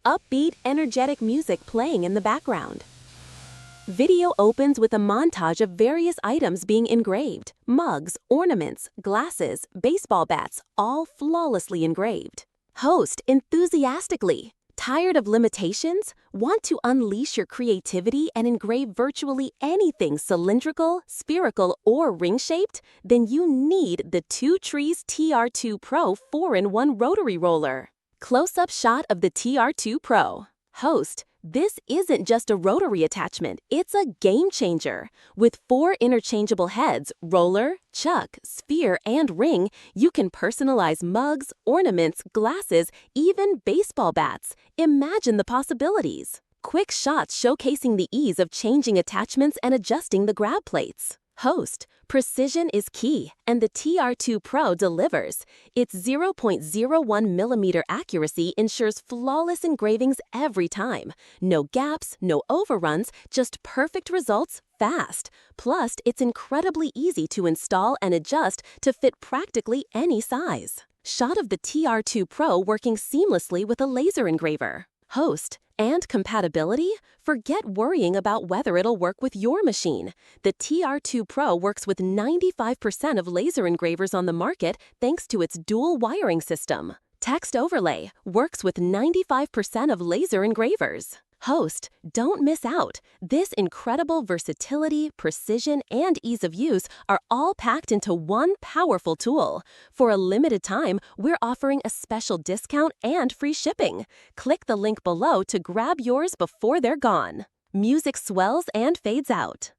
upbeat, energetic music playing in the background. Video opens with a montage of various items being engraved: mugs, ornaments, glasses, baseball bats, all flawlessly engraved. Host enthusiastically. Tired of limitations? Want to unleash your creativity and engrave virtually anything cylindrical, spherical, or ring-shaped? Then you need the TWO TREES TR2 PRO 4-in-1 Rotary Roller. Close-up shot of the TR2 PRO. Host, this isn't just a rotary attachment, it's a game changer. With 4 interchangeable heads, roller, chuck, sphere, and ring, you can personalize mugs, ornaments, glasses, even baseball bats. Imagine the possibilities. Quick shots showcasing the ease of changing attachments and adjusting the grab plates. Host, precision is key, and the TR2 Pro delivers. Its 0.01mm accuracy ensures flawless engravings every time. No gaps, no overruns, just perfect results fast. Plus, it's incredibly easy to install and adjust to fit practically any size. Shot of the TR2 Pro working seamlessly with a laser engraver. Host, and compatibility? Forget worrying about whether it'll work with your machine. The TR2 Pro works with 95% of laser engravers on the market thanks to its dual wiring system. Text overlay works with 95% of laser engravers. Host, don't miss out. This incredible versatility, precision, and ease of use are all packed into one powerful tool. For a limited time, we're offering a special discount and free shipping. Click the link below to grab yours before they're gone. Music swells and fades out.